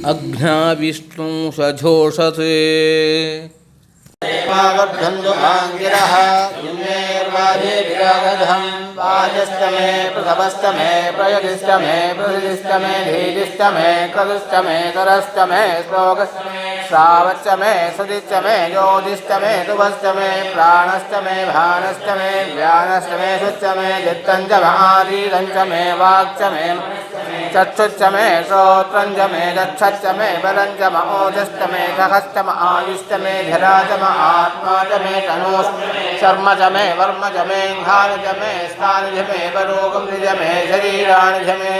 अग्ना विष्णु सझोषसे वर्धन्तु आङ्गिरः युम्नेर्वाधेभिरागधं वाजस्तमे प्रथमस्तमे प्रयदिष्टमे प्रदिष्टमे धीदिष्टमे क्रतुष्टमे तरस्तमे श्लोकस्तमे श्रावस्तमे सदिष्टमे ज्योतिष्टमे तुभस्तमे प्राणस्तमे भानस्तमे व्यानस्तमे शुच्चमे जित्तञ्चमे आदीरञ्चमे वाक्चमे चक्षुश्चमे श्रोत्रञ्चमे दक्षश्चमे बलञ्चम ओजस्तमे सहस्तम आयुष्टमे धराजम आत्माचमे तनोस्मे शर्मचमे वर्मचमे घानचमे स्थानजमे बरोगं निजमे शरीराणिजमे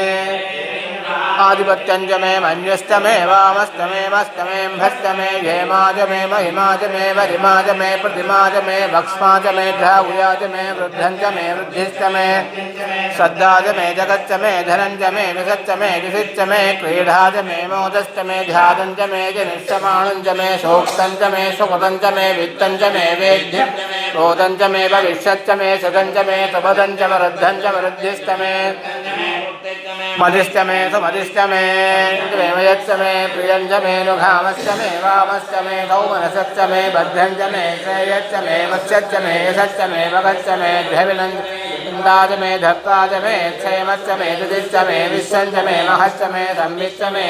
आधिपत्यञ्जमे मन्यस्तमे वामस्तमे मस्तमे भस्तमे जयमाजमे महिमाजमे वरिमाजमे प्रतिमाजमे भक्ष्माजमे ध्रावुयाजमे वृद्धञ्जमे वृद्धिस्तमे श्रद्धाजमे जगच्चमे धनञ्जमे विसच्चमे विसिच्चमे क्रीडाजमे मोदस्तमे ध्यादञ्जमे जनिष्ठमाणञ्जमे शोक्तञ्जमे सुकृतञ्जमे वित्तञ्जमे वेद्यं रोदञ्जमे भविष्यच्चमे सुगञ्जमे सुपदञ्जमे वृद्धञ्जमे वृद्धिस्तमे मदिष्टमे सुमदिष्टमे वयच्चमे प्रियञ्जमे नुघामश्चमे वामश्चमे गौमनसच्चमे बद्धञ्जमे श्रेयच्चमे वत्स्यच्चमे यशच्चमे भगच्चमे ध्रुविनन्दाजमे धत्ताजमे क्षेमच्चमे दुदिश्चमे विश्वञ्जमे महश्चमे संविच्चमे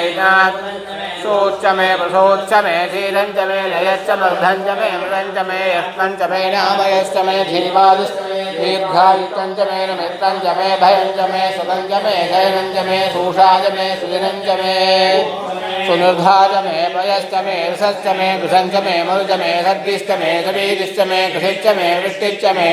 सोच्चमे प्रसोच्चमे धीरञ्जमे लयच्चमर्धञ्जमे मृदञ्जमे यस्मञ्जमे नामयश्चमे धीवादुष्टमे दीर्घायुक्तञ्जमे नमित्तञ्जमे भयञ्जमे सुगञ्जमे शयनञ्जमे सूषाजमे सुजनञ्जमे सुनिर्धाजमे पयश्चमे रसश्चमे कृशञ्जमे मरुजमे सद्दिष्टमे सवीदिष्टमे कृषिश्चमे वृष्टिश्चमे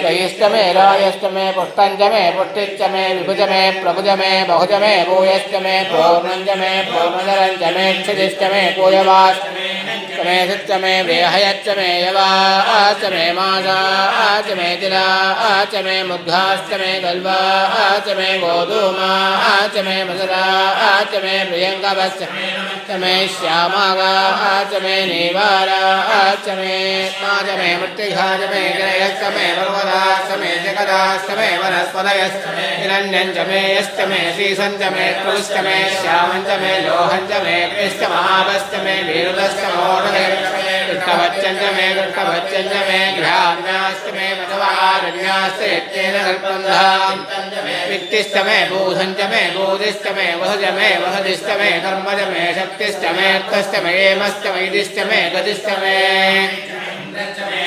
जयिष्टमे रायश्चमे पुष्टञ्जमे पुष्टिश्चमे विभुजमे प्रभुजमे बहुजमे भूयश्चमे पूर्णञ्जमे पूर्णधरञ्जमे क्षिदिष्टमे पूयवाश्चमे सच्चमे वेहयच्चमे यवाचमे मासाचमे तिलाचमे मुद्धाश्चमे गल्वाचमे गोधूमाचमे मसुराचमे प्रियङ्गवश्चमे श्यामागाचमे नीवाराचमे माचमे मृत्तिघाचमे गिरयश्चमे पर्वताश्चमे जगदाश्चमे वनस्पतयश्चमे हिरण्यञ्चमे यश्चमे श्रीसञ्चमे कृष्टमे श्यामञ्चमे लोहञ्चमे कृष्टमहावश्चमे वीरुदश्चमोढ कृष्णवच्चञ्जमे कृष्णवच्चञ्जमे घ्राम्याश्चमे मधवारण्याश्चेन कल्पन्धाम् वित्तिष्टमे भूधञ्जमे भूदिष्टमे वहजमे वहदिष्टमे कर्मजमे शक्तिष्टमे अर्थष्टमे एमष्टमे इदिष्टमे गतिष्टमे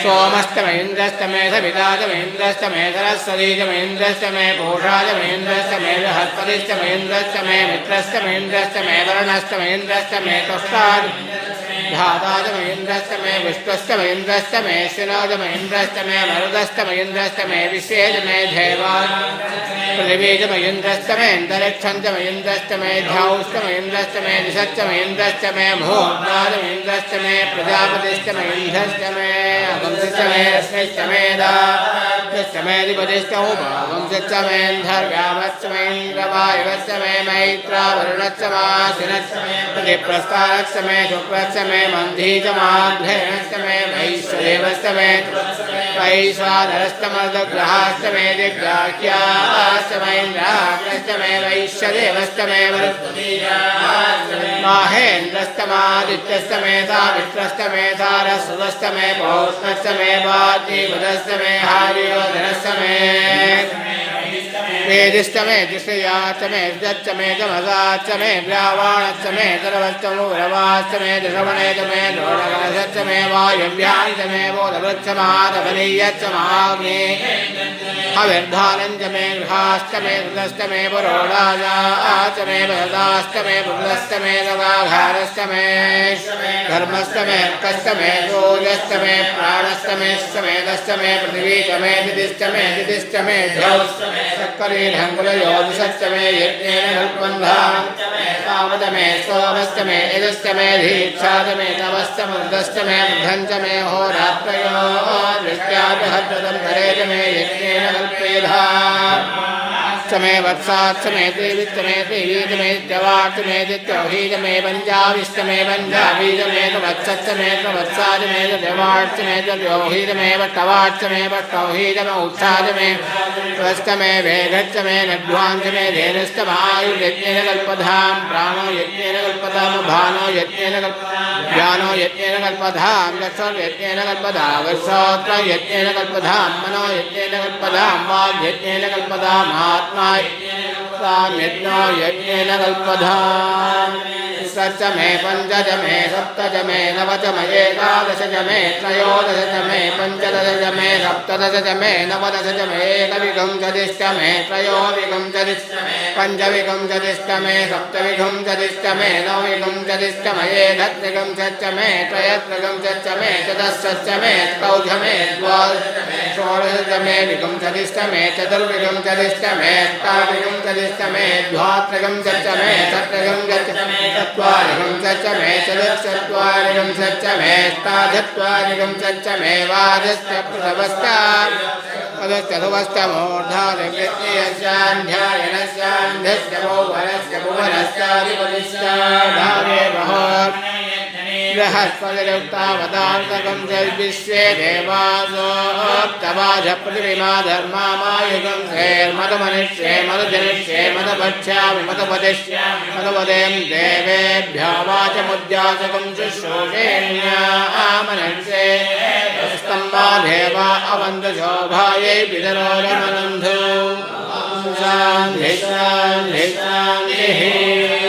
सोमस्तमे इन्द्रस्तमे सविताजमे इन्द्रस्तमे सरस्वतीजमे इन्द्रस्तमे पूषाजमे इन्द्रस्तमे बृहस्पतिस्तमे इन्द्रस्तमे मित्रस्तमे इन्द्रस्तमे वरुणस्तमे इन्द्रस्तमे तुष्टाज धाताजमे इन्द्रस्तमे विष्णुस्तमे इन्द्रस्तमे शिनोजमे इन्द्रस्तमे मरुदस्तमे इन्द्रस्तमे विश्वेजमे धैवान् पृथिवीजमे इन्द्रस्तमे अन्तरिक्षञ्जमे इन्द्रस्तमे ध्याउस्तमे इन्द्रस्तमे दिशच्चमे इन्द्रस्तमे भूर्णाजमे इन्द्रस्तमे प्रजापतिस्तमे इन्द्रस्तमे अगंसिस्तमे रश्मिस्तमे दास्तमेधिपतिस्तौ भागंसिस्तमेन्धर्व्यामस्तमे इन्द्रवायुवस्तमे मैत्रा वरुणस्तमासिनस्तमे प्रतिप्रस्थानस्तमे शुक्रस्तमे मन्धीजमाघ्रेणस्तमे वैश्वदेवस्तमे वैश्वानरस्तमर्दग्रहास्तमे दिग्राह्यास्तमे इन्द्राग्रस्तमे वैश्वदेवस्तमे माहेन्द्रस्तमादित्यस्तमे सावित्रस्तमे सारस्वतस्तमे पौष्णस्तमे वाद्यवदस्तमे हार्योधनस्तमे वेदिष्टमे दिश्रयाचमे दच्चमे जमसाचमे व्यावाणश्चमे तरवस्तमुरवाश्चमे दशवणेचमे द्रोणगणसच्चमे वायव्याञ्चमे बोधवृक्षमादवनीयच्चमाग्ने हविर्धानञ्चमे गृहाश्चमे कृतस्तमे पुरोडायाचमे बलदाश्चमे पुरुषस्तमे दवाघारस्तमे धर्मस्तमे अर्कस्तमे योजस्तमे प्राणस्तमे समेतस्तमे पृथिवीचमे दिदिष्टमे दिदिष्टमे ध्रुवस्तमे शक्करीढङ्कुलयोधिषच्चमे यज्ञेन कल्पन्धाम् कामदमे सोमस्तमे यजस्तमे धीक्षादमे तवस्तमुर्दस्तमे बुधञ्चमे होरात्रयो दृष्ट्याभिहद्रतं धरेजमे यज्ञेन कल्पेधाम् वत्समे वत्सात्समे त्रिवित्तमे त्रिवीतमे दित्यौहीतमे पञ्चाविष्टमे पञ्चावीतमे वत्सत्समे वत्साजमे देवार्चमे द्यौहीतमे वट्टवार्चमे वट्टौहीतमे उत्साजमे वस्तमे वेघच्चमे नड्वांचमे धेनुस्तमायुर्यज्ञेन कल्पधां प्राणो यज्ञेन कल्पधां भानो यज्ञेन ज्ञानो यज्ञेन कल्पधां चक्षुर्यज्ञेन कल्पधां वर्षोत्र यज्ञेन कल्पधां मनो यज्ञेन कल्पधां वाग् यज्ञेन कल्पधां आत्मा यज्ञो यज्ञेन कल्पधां सप्तमे पञ्चदमे सप्तदमे नवदमे एकादशदमे त्रयोदशदमे पञ्चदशदमे सप्तदशदमे नवदशदमे एकविंशतिष्टमे त्रयोविंशतिष्टमे पञ्चविंशतिष्टमे सप्तविंशतिष्टमे नवविंशतिष्टमे एकत्रिंशत्तमे त्रयत्रिंशत्तमे चतुष्षष्टमे षोडशमे षोडशतमे विंशतिष्टमे चतुर्विंशतिष्टमे अष्टाविंशतिष्टमे द्वात्रिंशत्तमे षट्त्रिंशत्तमे चत्वारिंशत्तमे चतुश्चत्वारिंशत्तमे अष्टाचत्वारिंशत्तमे वादश्चतुष्टमोर्धारव्यत्ययस्यान्ध्यायनस्यान्ध्यस्य भुवनस्य बृहस्पतिरुक्तावतार्तकं विश्वे देवासोक्तवाज प्रतिमा धर्मामायुगं श्रेर्मदमनुष्ये मदजनिष्ये मदभक्ष्यामि मदपदिष्यामि मदपदें देवेभ्यो वाचमुद्यासकं शुश्रूषेण्यामनक्षे स्तम्भा देवा अवन्तशोभायै पितरोरमनन्धो शान्तिः शान्तिः शान्तिः